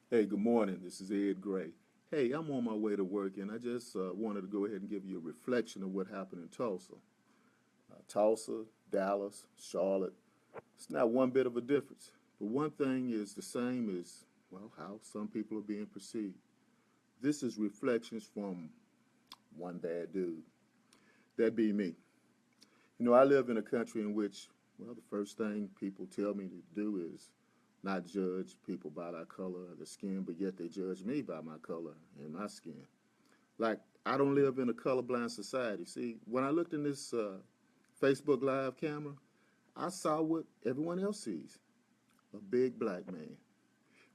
Hey, good morning. This is Ed Gray. Hey, I'm on my way to work, and I just wanted to go ahead and give you a reflection of what happened in Tulsa. Tulsa, Dallas, Charlotte, it's not one bit of a difference. But one thing is the same is, well, how some people are being perceived. This is reflections from one bad dude. That be me. I live in a country in which, well, the first thing people tell me to do is not judge people by their color or their skin, but yet they judge me by my color and my skin. Like, I don't live in a colorblind society. See, when I looked in this Facebook Live camera, I saw what everyone else sees, a big black man.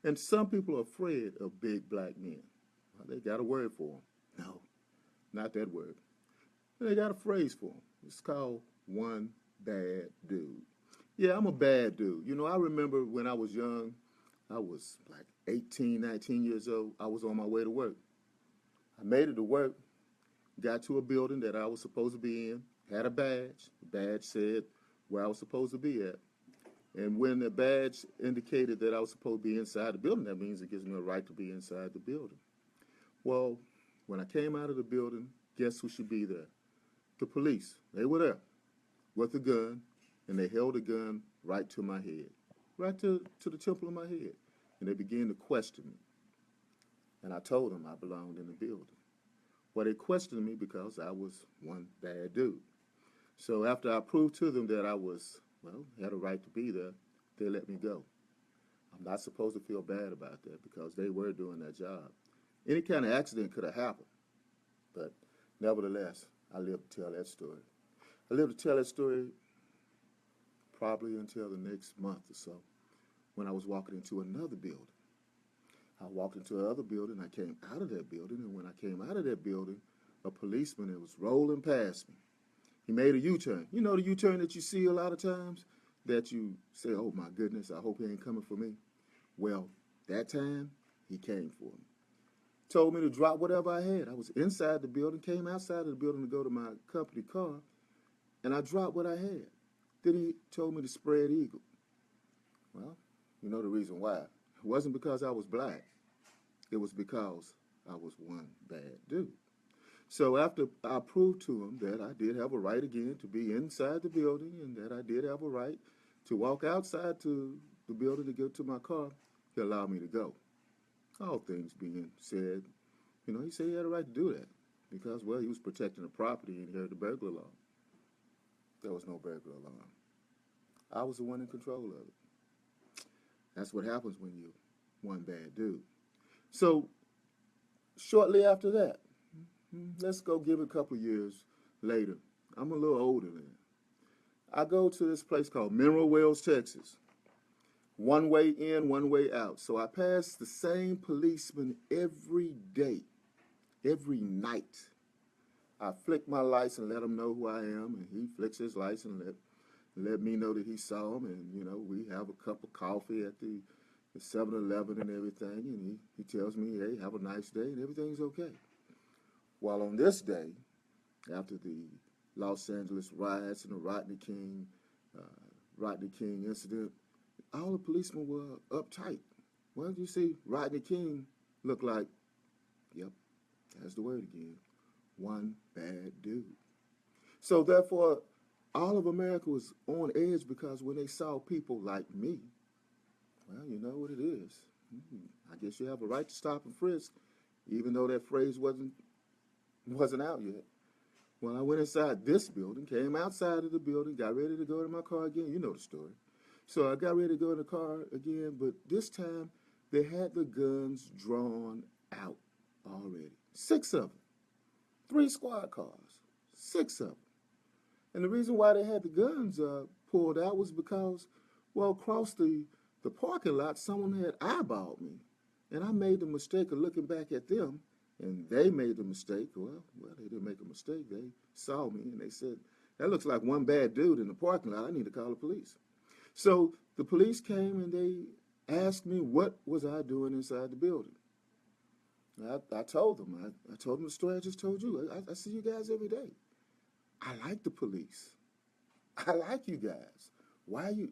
And some people are afraid of big black men. Well, they got a word for them. No, not that word. They got a phrase for them. It's called one bad dude. Yeah, I'm a bad dude. I remember when I was young, I was like 18, 19 years old. I was on my way to work. I made it to work, got to a building that I was supposed to be in, had a badge. The badge said where I was supposed to be at. And when the badge indicated that I was supposed to be inside the building, that means it gives me a right to be inside the building. Well, when I came out of the building, guess who should be there? The police. They were there with a gun, and they held a gun right to my head, right to the temple of my head. And they began to question me. And I told them I belonged in the building. Well, they questioned me because I was one bad dude. So after I proved to them that I was, well, had a right to be there, they let me go. I'm not supposed to feel bad about that because they were doing their job. Any kind of accident could have happened, but nevertheless, I live to tell that story. I live to tell that story probably until the next month or so when I was walking into another building. I walked into another building, I came out of that building, and when I came out of that building, a policeman that was rolling past me. He made a U-turn. You know the U-turn that you see a lot of times that you say, oh my goodness, I hope he ain't coming for me. Well, that time, he came for me. Told me to drop whatever I had. I was inside the building, came outside of the building to go to my company car, and I dropped what I had. Then he told me to spread eagle. Well, you know the reason why. It wasn't because I was black. It was because I was one bad dude. So after I proved to him that I did have a right again to be inside the building and that I did have a right to walk outside to the building to get to my car, he allowed me to go. All things being said, he said he had a right to do that because, well, he was protecting the property and he heard the burglar alarm. There was no burglar alarm. I was the one in control of it. That's what happens when you're one bad dude. So shortly after that, let's go give it a couple years later. I'm a little older then. I go to this place called Mineral Wells, Texas. One way in, one way out. So I pass the same policeman every day, every night. I flick my lights and let him know who I am, and he flicks his lights and let me know that he saw him, and we have a cup of coffee at the 7-Eleven and everything, and he tells me, hey, have a nice day, and everything's okay. Well, on this day, after the Los Angeles riots and the Rodney King incident, all the policemen were uptight. Well, you see, Rodney King looked like, yep, that's the word again, one bad dude. So therefore, all of America was on edge because when they saw people like me, well, you know what it is. I guess you have a right to stop and frisk, even though that phrase wasn't out yet. Well, I went inside this building, came outside of the building, got ready to go to my car again. You know the story. So I got ready to go in the car again, but this time they had the guns drawn out already. 6 of them. 3 squad cars. 6 of them. And the reason why they had the guns pulled out was because, well, across the parking lot, someone had eyeballed me. And I made the mistake of looking back at them, and they made the mistake. Well, they didn't make a mistake. They saw me, and they said, that looks like one bad dude in the parking lot. I need to call the police. So the police came, and they asked me what was I doing inside the building. I told them. I told them the story I just told you. I see you guys every day. I like the police. I like you guys. Why you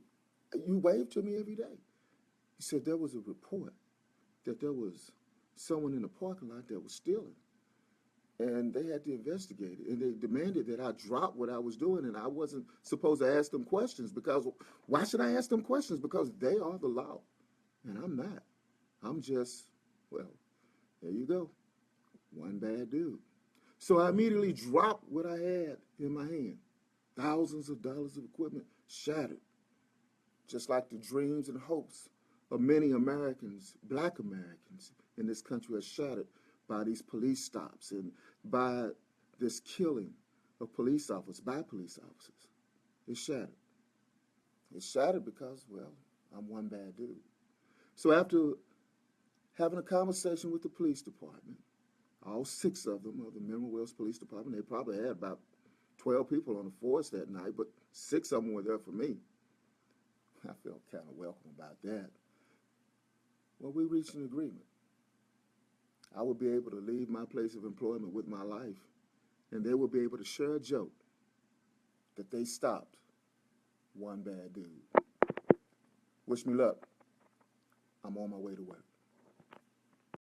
wave to me every day? He said there was a report that there was someone in the parking lot that was stealing. And they had to investigate it. And they demanded that I drop what I was doing. And I wasn't supposed to ask them questions because why should I ask them questions? Because they are the law. And I'm not. I'm just, well, there you go. One bad dude. So I immediately dropped what I had in my hand. Thousands of dollars of equipment shattered. Just like the dreams and hopes of many Americans, black Americans in this country are shattered by these police stops and by this killing of police officers, by police officers. It's shattered. It's shattered because, well, I'm one bad dude. So after having a conversation with the police department, all 6 of them of the Mineral Wells Police Department, they probably had about 12 people on the force that night, but 6 of them were there for me. I felt kind of welcome about that. Well, we reached an agreement. I would be able to leave my place of employment with my life, and they would be able to share a joke that they stopped one bad dude. Wish me luck. I'm on my way to work.